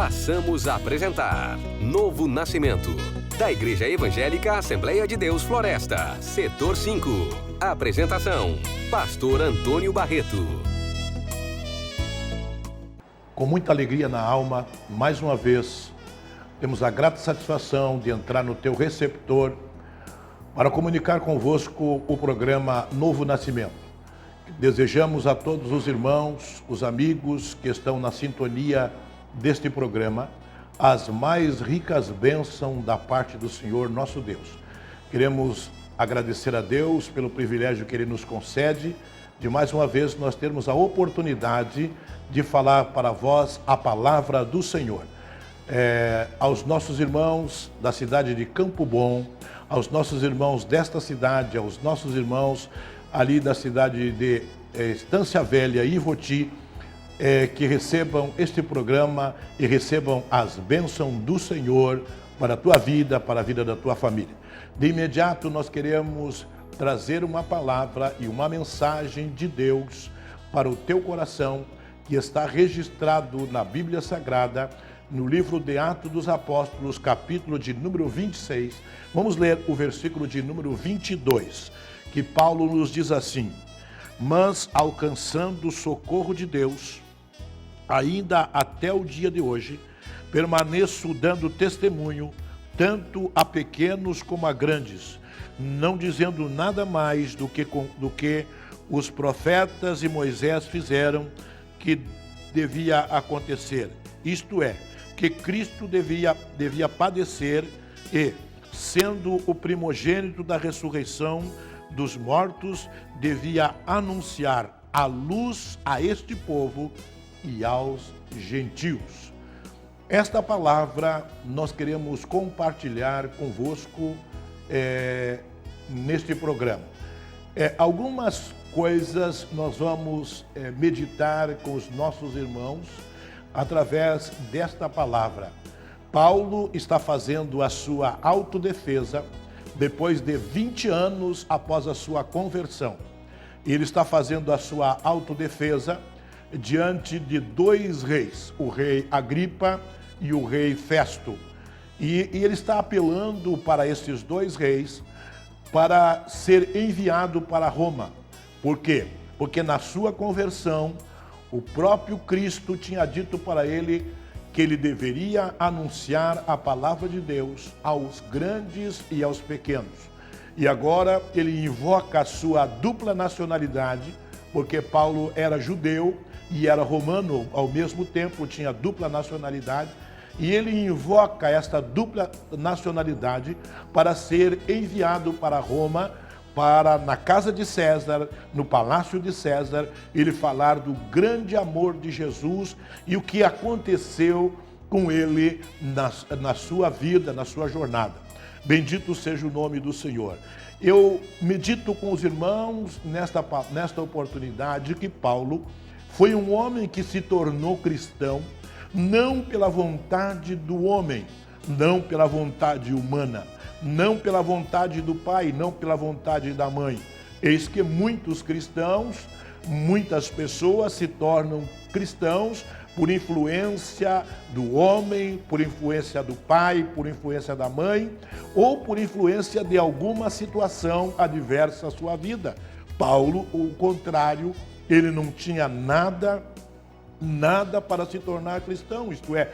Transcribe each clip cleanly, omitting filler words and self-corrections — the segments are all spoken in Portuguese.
Passamos a apresentar Novo Nascimento, da Igreja Evangélica Assembleia de Deus Floresta, Setor 5. Apresentação, Pastor Antônio Barreto. Com muita alegria na alma, mais uma vez, temos a grata satisfação de entrar no teu receptor para comunicar convosco o programa Novo Nascimento. Desejamos a todos os irmãos, os amigos que estão na sintonia deste programa, as mais ricas bênçãos da parte do Senhor nosso Deus. Queremos agradecer a Deus pelo privilégio que Ele nos concede de mais uma vez nós termos a oportunidade de falar para vós a palavra do Senhor. Aos nossos irmãos da cidade de Campo Bom, aos nossos irmãos desta cidade, aos nossos irmãos ali da cidade de Estância Velha e Ivoti, que recebam este programa e recebam as bênçãos do Senhor para a tua vida, para a vida da tua família. De imediato nós queremos trazer uma palavra e uma mensagem de Deus para o teu coração, que está registrado na Bíblia Sagrada, no livro de Atos dos Apóstolos, capítulo de número 26. Vamos ler o versículo de número 22, que Paulo nos diz assim: mas alcançando o socorro de Deus, ainda até o dia de hoje, permaneço dando testemunho, tanto a pequenos como a grandes, não dizendo nada mais do que os profetas e Moisés fizeram que devia acontecer. Isto é, que Cristo devia padecer e, sendo o primogênito da ressurreição dos mortos, devia anunciar a luz a este povo e aos gentios. Esta palavra nós queremos compartilhar convosco neste programa. Algumas coisas nós vamos meditar com os nossos irmãos através desta palavra. Paulo está fazendo a sua autodefesa depois de 20 anos após a sua conversão. Ele está fazendo a sua autodefesa diante de dois reis, o rei Agripa e o rei Festo. E ele está apelando para esses dois reis para ser enviado para Roma. Por quê? Porque na sua conversão, o próprio Cristo tinha dito para ele que ele deveria anunciar a palavra de Deus aos grandes e aos pequenos. E agora ele invoca a sua dupla nacionalidade, porque Paulo era judeu e era romano ao mesmo tempo, tinha dupla nacionalidade, e ele invoca esta dupla nacionalidade para ser enviado para Roma, para na casa de César, no palácio de César, ele falar do grande amor de Jesus e o que aconteceu com ele na sua vida, na sua jornada. Bendito seja o nome do Senhor. Eu medito com os irmãos nesta oportunidade que Paulo foi um homem que se tornou cristão, não pela vontade do homem, não pela vontade humana, não pela vontade do pai, não pela vontade da mãe. Eis que muitos cristãos, muitas pessoas se tornam cristãos por influência do homem, por influência do pai, por influência da mãe, ou por influência de alguma situação adversa à sua vida. Paulo, o contrário, ele não tinha nada para se tornar cristão, isto é,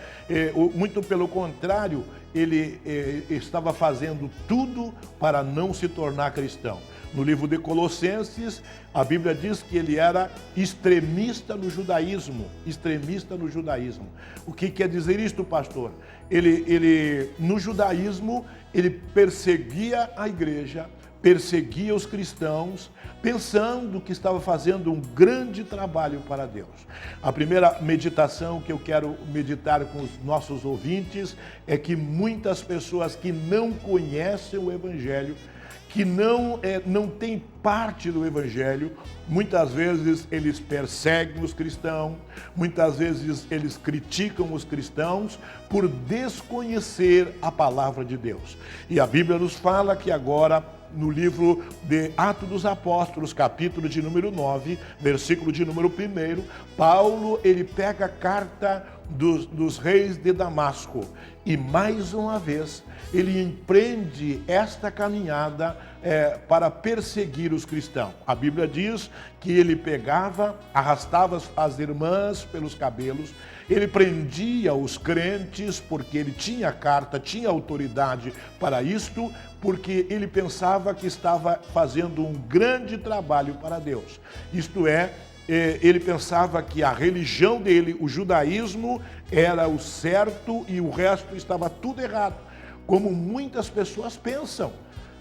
muito pelo contrário, ele estava fazendo tudo para não se tornar cristão. No livro de Colossenses, a Bíblia diz que ele era extremista no judaísmo, O que quer dizer isto, pastor? No judaísmo, ele perseguia a igreja, perseguia os cristãos, pensando que estava fazendo um grande trabalho para Deus. A primeira meditação que eu quero meditar com os nossos ouvintes é que muitas pessoas que não conhecem o Evangelho, que não têm parte do Evangelho. Muitas vezes eles perseguem os cristãos, muitas vezes eles criticam os cristãos por desconhecer a palavra de Deus. E a Bíblia nos fala que agora, no livro de Atos dos Apóstolos, capítulo de número 9, versículo de número 1, Paulo, ele pega a carta dos reis de Damasco e mais uma vez ele empreende esta caminhada para perseguir os cristãos. A Bíblia diz que ele pegava, arrastava as irmãs pelos cabelos, ele prendia os crentes porque ele tinha carta, tinha autoridade para isto, porque ele pensava que estava fazendo um grande trabalho para Deus. Isto é, ele pensava que a religião dele, o judaísmo, era o certo e o resto estava tudo errado. Como muitas pessoas pensam.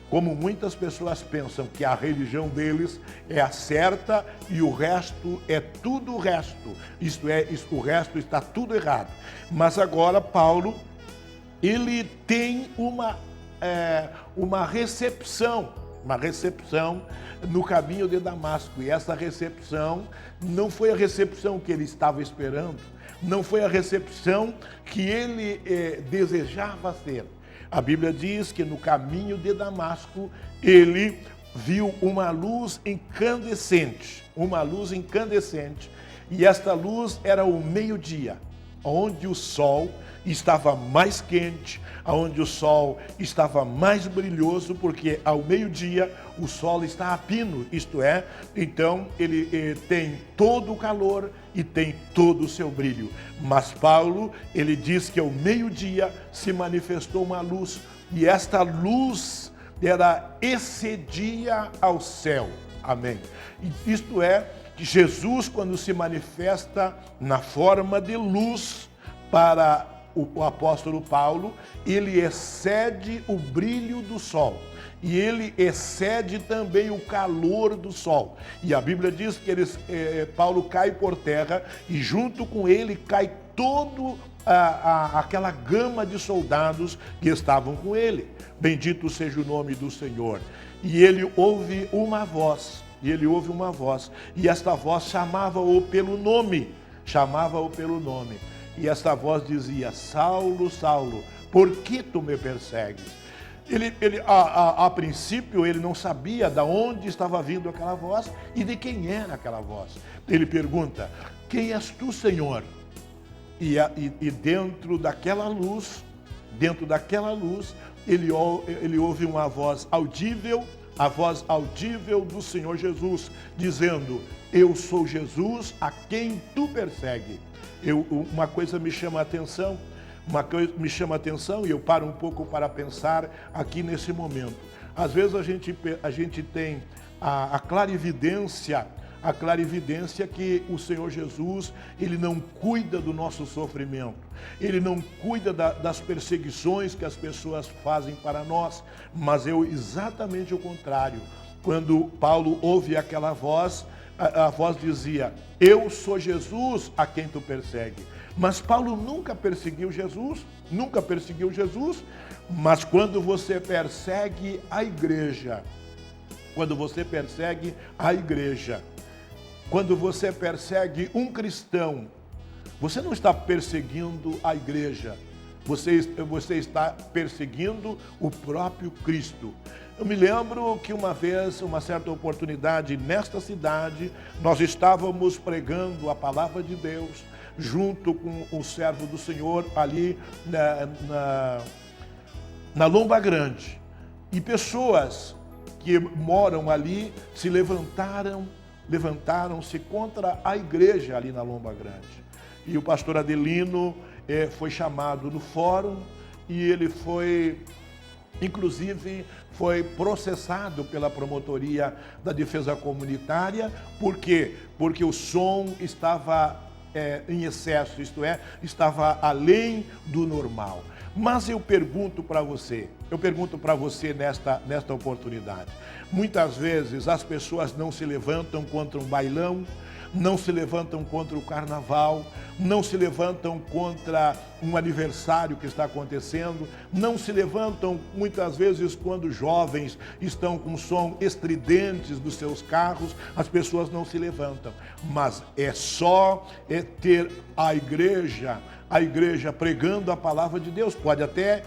Como muitas pessoas pensam que a religião deles é a certa e o resto é tudo o resto. Isto é, o resto está tudo errado. Mas agora Paulo, ele tem uma recepção no caminho de Damasco. E essa recepção não foi a recepção que ele estava esperando, não foi a recepção que ele desejava ter. A Bíblia diz que no caminho de Damasco ele viu uma luz incandescente, e esta luz era o meio-dia, onde o sol estava mais quente, onde o sol estava mais brilhoso, porque ao meio-dia o sol está a pino, isto é, então ele tem todo o calor e tem todo o seu brilho. Mas Paulo, ele diz que ao meio-dia se manifestou uma luz, e esta luz excedia ao céu. Amém. E isto é, que Jesus, quando se manifesta na forma de luz para o apóstolo Paulo, ele excede o brilho do sol e ele excede também o calor do sol. E a Bíblia diz que Paulo cai por terra e junto com ele cai todo aquela gama de soldados que estavam com ele. Bendito seja o nome do Senhor. E ele ouve uma voz, e esta voz chamava-o pelo nome, E esta voz dizia: Saulo, Saulo, por que tu me persegues? A princípio, ele não sabia de onde estava vindo aquela voz e de quem era aquela voz. Ele pergunta: quem és tu, Senhor? E dentro daquela luz, ele ouve uma voz audível, a voz audível do Senhor Jesus, dizendo: eu sou Jesus a quem tu persegue. Uma coisa me chama a atenção, e eu paro um pouco para pensar aqui nesse momento. Às vezes a gente tem a clarividência que o Senhor Jesus, ele não cuida do nosso sofrimento, ele não cuida das perseguições que as pessoas fazem para nós, mas exatamente o contrário. Quando Paulo ouve aquela voz, a voz dizia: eu sou Jesus a quem tu persegue. Mas Paulo nunca perseguiu Jesus, mas quando você persegue a igreja, quando você persegue um cristão, você não está perseguindo a igreja, você está perseguindo o próprio Cristo. Eu me lembro que uma vez, uma certa oportunidade, nesta cidade, nós estávamos pregando a palavra de Deus, junto com o servo do Senhor, ali na Lomba Grande. E pessoas que moram ali se levantaram-se contra a igreja ali na Lomba Grande. E o pastor Adelino foi chamado no fórum e ele inclusive foi processado pela promotoria da defesa comunitária. Por quê? Porque o som estava em excesso, isto é, estava além do normal. Mas eu pergunto para você nesta oportunidade, muitas vezes as pessoas não se levantam contra um bailão, não se levantam contra o carnaval, não se levantam contra um aniversário que está acontecendo, não se levantam muitas vezes quando jovens estão com som estridentes dos seus carros, as pessoas não se levantam. Mas é só ter a igreja pregando a palavra de Deus. Pode até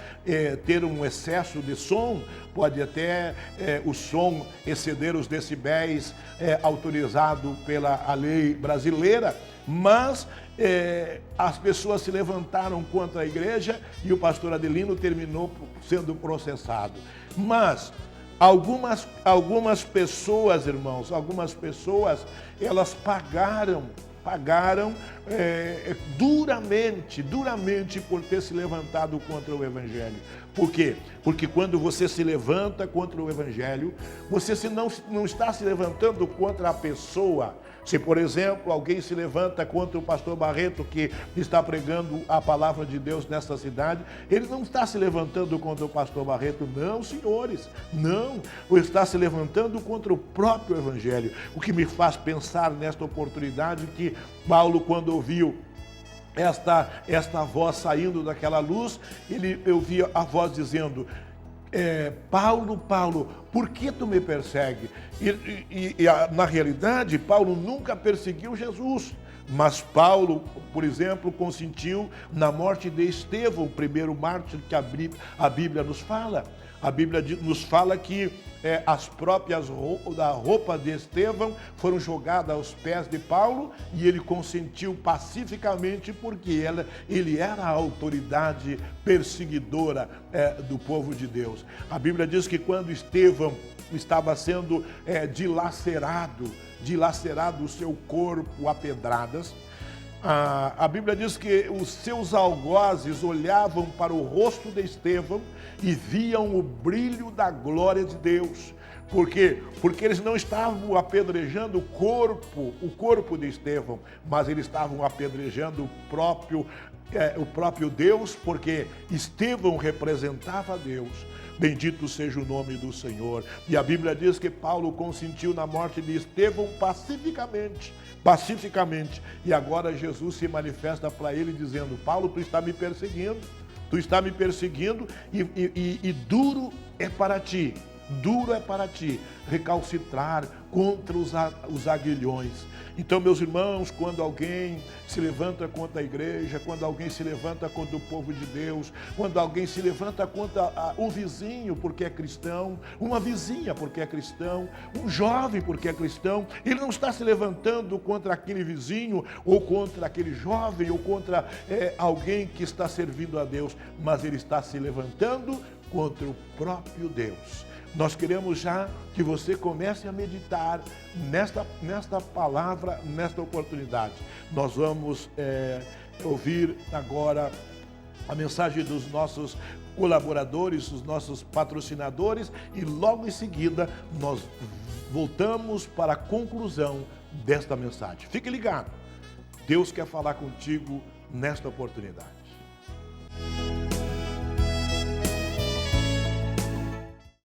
ter um excesso de som, pode até o som exceder os decibéis autorizado pela a lei brasileira, mas as pessoas se levantaram contra a igreja e o pastor Adelino terminou sendo processado. Mas algumas pessoas, irmãos, elas pagaram duramente por ter se levantado contra o Evangelho. Por quê? Porque quando você se levanta contra o Evangelho, você não está se levantando contra a pessoa. Se, por exemplo, alguém se levanta contra o pastor Barreto, que está pregando a palavra de Deus nessa cidade, ele não está se levantando contra o pastor Barreto, não, senhores, não. Ele está se levantando contra o próprio Evangelho. O que me faz pensar nesta oportunidade que Paulo, quando ouviu esta voz saindo daquela luz, eu vi a voz dizendo: Paulo, Paulo, por que tu me persegue? Na realidade, Paulo nunca perseguiu Jesus, mas Paulo, por exemplo, consentiu na morte de Estevão, o primeiro mártir que a Bíblia nos fala. A Bíblia nos fala que as próprias roupas de Estevão foram jogadas aos pés de Paulo e ele consentiu pacificamente porque ele era a autoridade perseguidora do povo de Deus. A Bíblia diz que quando Estevão estava sendo dilacerado o seu corpo a pedradas, a Bíblia diz que os seus algozes olhavam para o rosto de Estevão e viam o brilho da glória de Deus. Por quê? Porque eles não estavam apedrejando o corpo de Estevão, mas eles estavam apedrejando o próprio Deus, porque Estevão representava Deus. Bendito seja o nome do Senhor. E a Bíblia diz que Paulo consentiu na morte de Estevão pacificamente. E agora Jesus se manifesta para ele dizendo: Paulo, tu está me perseguindo e duro é para ti recalcitrar contra os aguilhões. Então, meus irmãos, quando alguém se levanta contra a igreja, quando alguém se levanta contra o povo de Deus, quando alguém se levanta contra um vizinho porque é cristão, uma vizinha porque é cristão, um jovem porque é cristão, ele não está se levantando contra aquele vizinho ou contra aquele jovem ou contra alguém que está servindo a Deus, mas ele está se levantando contra o próprio Deus. Nós queremos já que você comece a meditar nesta palavra, nesta oportunidade. Nós vamos ouvir agora a mensagem dos nossos colaboradores, dos nossos patrocinadores, e logo em seguida nós voltamos para a conclusão desta mensagem. Fique ligado. Deus quer falar contigo nesta oportunidade.